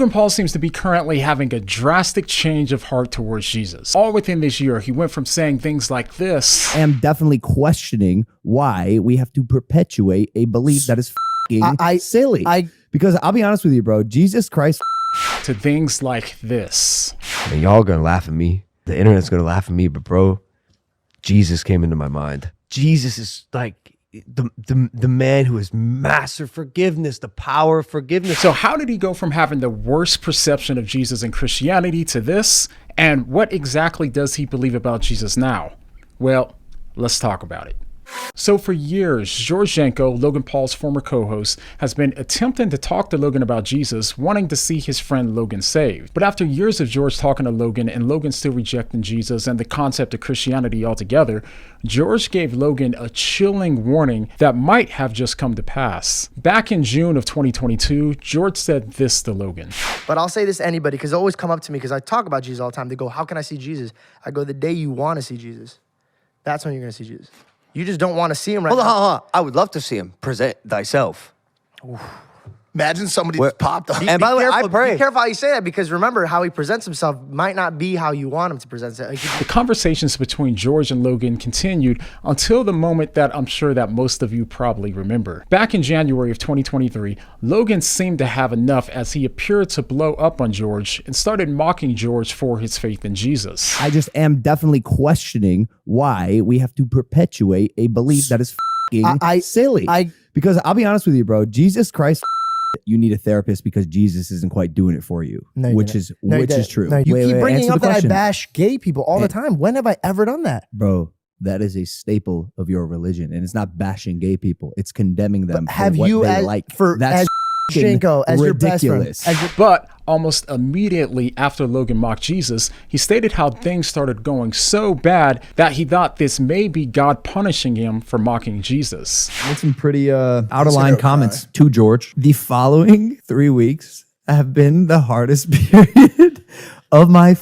Logan Paul seems to be currently having a drastic change of heart towards Jesus. All within this year, he went from saying things like this: I am definitely questioning why we have to perpetuate a belief that is silly. Because I'll be honest with you, bro, Jesus Christ, to things like this. And y'all gonna laugh at me. The internet's gonna laugh at me, but bro, Jesus came into my mind. Jesus is like the man who has mastered forgiveness, the power of forgiveness. So how did he go from having the worst perception of Jesus in Christianity to this? And what exactly does he believe about Jesus now? Well, let's talk about it. So for years, Georgienko, Logan Paul's former co-host, has been attempting to talk to Logan about Jesus, wanting to see his friend Logan saved. But after years of George talking to Logan and Logan still rejecting Jesus and the concept of Christianity altogether, George gave Logan a chilling warning that might have just come to pass. Back in June of 2022, George said this to Logan. But I'll say this to anybody, because they always come up to me, because I talk about Jesus all the time. They go, how can I see Jesus? I go, the day you want to see Jesus, that's when you're going to see Jesus. You just don't want to see him right now. Hold on. I would love to see him. Present thyself. Oof. Imagine somebody just popped up. And by the way, I pray. Be careful how you say that, because remember, how he presents himself might not be how you want him to present himself. The conversations between George and Logan continued until the moment that I'm sure that most of you probably remember. Back in January of 2023, Logan seemed to have enough as he appeared to blow up on George and started mocking George for his faith in Jesus. I just am definitely questioning why we have to perpetuate a belief that is silly. Because I'll be honest with you, bro, Jesus Christ, you need a therapist because Jesus isn't quite doing it for you, which is true. No, you keep bringing up that I bash gay people all the time. When have I ever done that? Bro, that is a staple of your religion, and it's not bashing gay people. It's condemning them But have for what you they as, like. for That's as Shanko, as your best friend, ridiculous. But almost immediately after Logan mocked Jesus, he stated how things started going so bad that he thought this may be God punishing him for mocking Jesus. Made some pretty out of line comments to George. The following 3 weeks have been the hardest period of my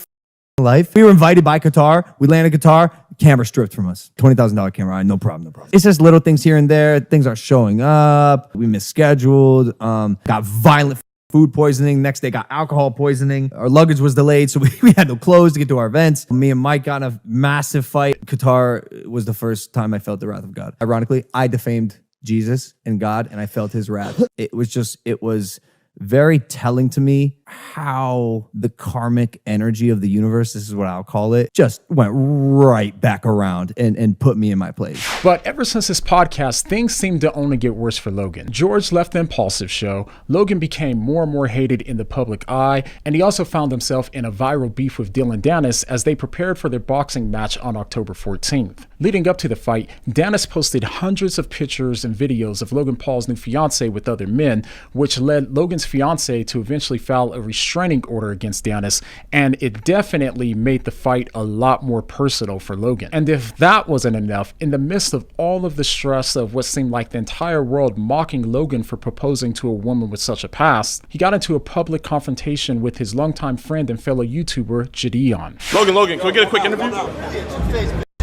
life. We were invited by Qatar. We landed Qatar. Camera stripped from us. $20,000 camera. All right, no problem. It's just little things here and there. Things aren't showing up. We misscheduled. Got violent food poisoning. Next day got alcohol poisoning. Our luggage was delayed, so we had no clothes to get to our events. Me and Mike got in a massive fight. Qatar was the first time I felt the wrath of God. Ironically, I defamed Jesus and God, and I felt his wrath. It was very telling to me how the karmic energy of the universe, this is what I'll call it, just went right back around and put me in my place. But ever since this podcast, things seem to only get worse for Logan. George left the Impulsive show, Logan became more and more hated in the public eye, and he also found himself in a viral beef with Dylan Dennis as they prepared for their boxing match on October 14th. Leading up to the fight, Dennis posted hundreds of pictures and videos of Logan Paul's new fiance with other men, which led Logan's fiance to eventually file a restraining order against Dennis, and it definitely made the fight a lot more personal for Logan. And if that wasn't enough, in the midst of all of the stress of what seemed like the entire world mocking Logan for proposing to a woman with such a past, he got into a public confrontation with his longtime friend and fellow YouTuber, Gideon. Logan, can we get a quick interview?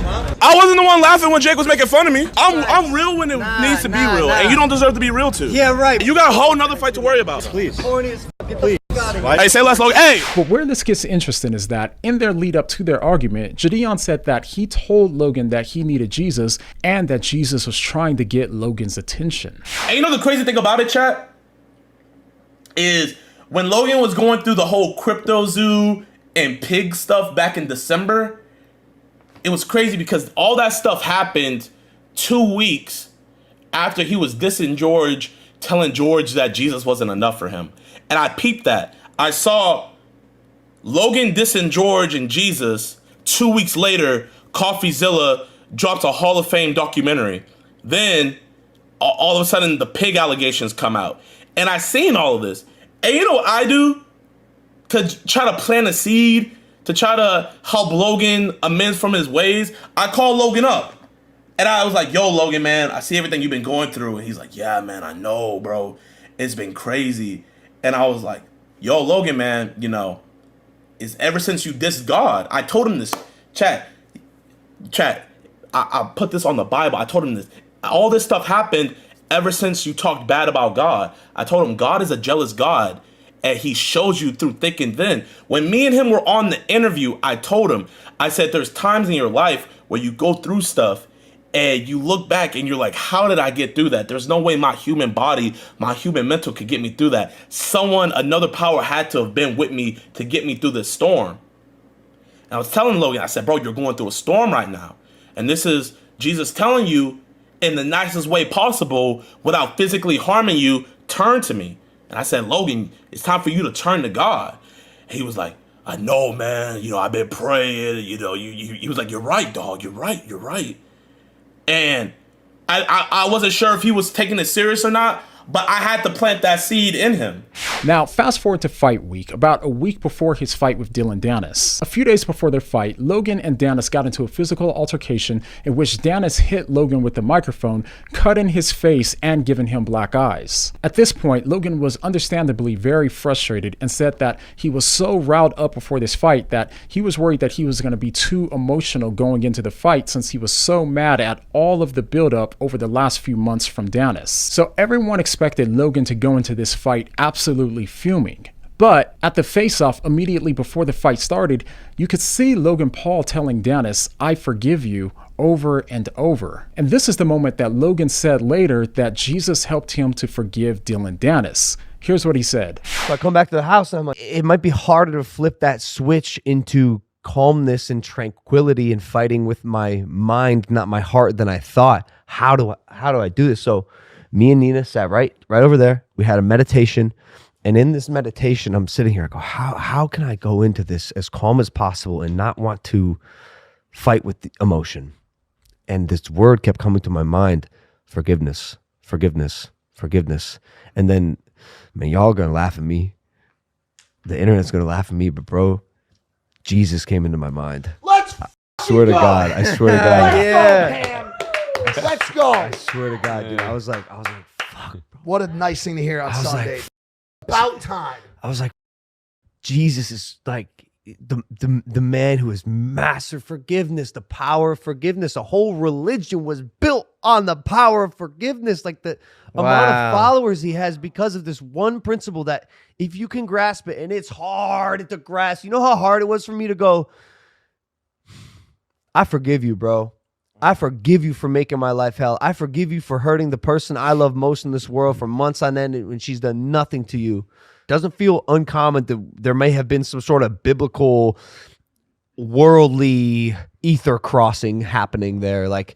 I wasn't the one laughing when Jake was making fun of me. I'm real when it needs to be real, and you don't deserve to be real too. Yeah, right. You got a whole nother fight to worry about. Please. Please. Hey, say less, Logan. Hey! But where this gets interesting is that in their lead up to their argument, Gideon said that he told Logan that he needed Jesus and that Jesus was trying to get Logan's attention. And you know the crazy thing about it, chat? Is when Logan was going through the whole crypto zoo and pig stuff back in December, it was crazy because all that stuff happened 2 weeks after he was dissing George, telling George that Jesus wasn't enough for him. And I peeped that. I saw Logan dissing George and Jesus. 2 weeks later, CoffeeZilla drops a Hall of Fame documentary. Then all of a sudden the pig allegations come out. And I seen all of this. And you know what I do to try to plant a seed, to try to help Logan amends from his ways? I call Logan up. And I was like, yo, Logan, man, I see everything you've been going through. And he's like, yeah, man, I know, bro. It's been crazy. And I was like, yo, Logan, man, you know, it's ever since you dissed God. I told him this. Chat, I put this on the Bible. I told him this. All this stuff happened ever since you talked bad about God. I told him God is a jealous God. and he shows you through thick and thin. When me and him were on the interview, I told him, I said, there's times in your life where you go through stuff and you look back and you're like, how did I get through that? There's no way my human body, my human mental could get me through that. Another power had to have been with me to get me through this storm. And I was telling Logan, I said, bro, you're going through a storm right now. And this is Jesus telling you in the nicest way possible without physically harming you, turn to me. And I said, Logan, it's time for you to turn to God. And he was like, I know, man. I've been praying. He was like, you're right, dog. You're right. And I wasn't sure if he was taking it serious or not, but I had to plant that seed in him. Now, fast forward to fight week, about a week before his fight with Dylan Dennis. A few days before their fight, Logan and Dennis got into a physical altercation in which Dennis hit Logan with the microphone, cutting his face and giving him black eyes. At this point, Logan was understandably very frustrated and said that he was so riled up before this fight that he was worried that he was going to be too emotional going into the fight since he was so mad at all of the buildup over the last few months from Dennis. So everyone expected Logan to go into this fight absolutely fuming. But at the face-off immediately before the fight started, you could see Logan Paul telling Dennis, I forgive you, over and over. And this is the moment that Logan said later that Jesus helped him to forgive Dylan Dennis. Here's what he said. So I come back to the house and I'm like, it might be harder to flip that switch into calmness and tranquility and fighting with my mind, not my heart, than I thought. How do I do this? So me and Nina sat right over there. We had a meditation. And in this meditation, I'm sitting here, I go, how can I go into this as calm as possible and not want to fight with the emotion? And this word kept coming to my mind, forgiveness, forgiveness, forgiveness. And then, man, y'all are going to laugh at me. The internet's going to laugh at me, but bro, Jesus came into my mind. I swear to God. Yeah. Let's go. I swear to God, dude. I was like, fuck, bro. What a nice thing to hear on Sunday. About time. I was like, Jesus is like the man who has mastered forgiveness, the power of forgiveness. A whole religion was built on the power of forgiveness, like the amount of followers he has because of this one principle that if you can grasp it, and it's hard to grasp. You know how hard it was for me to go, I forgive you, bro. I forgive you for making my life hell. I forgive you for hurting the person I love most in this world for months on end when she's done nothing to you. Doesn't feel uncommon that there may have been some sort of biblical, worldly ether crossing happening there. Like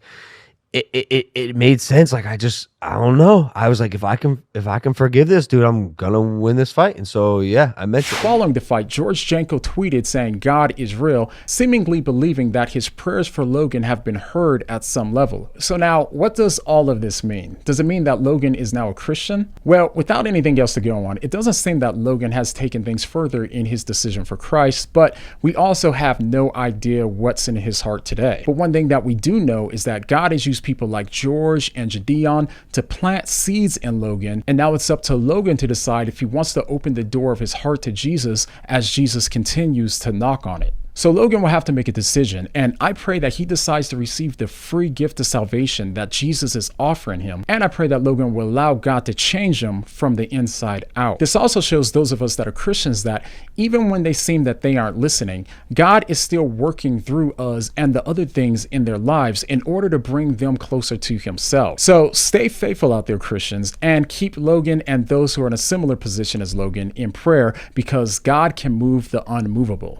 it made sense. Like I don't know. I was like, if I can forgive this dude, I'm gonna win this fight. And so yeah, I meant it. Following the fight, George Janko tweeted saying God is real, seemingly believing that his prayers for Logan have been heard at some level. So now, what does all of this mean? Does it mean that Logan is now a Christian? Well, without anything else to go on, it doesn't seem that Logan has taken things further in his decision for Christ, but we also have no idea what's in his heart today. But one thing that we do know is that God has used people like George and Gideon to plant seeds in Logan, and now it's up to Logan to decide if he wants to open the door of his heart to Jesus as Jesus continues to knock on it. So Logan will have to make a decision, and I pray that he decides to receive the free gift of salvation that Jesus is offering him, and I pray that Logan will allow God to change him from the inside out. This also shows those of us that are Christians that even when they seem that they aren't listening, God is still working through us and the other things in their lives in order to bring them closer to himself. So stay faithful out there, Christians, and keep Logan and those who are in a similar position as Logan in prayer, because God can move the unmovable.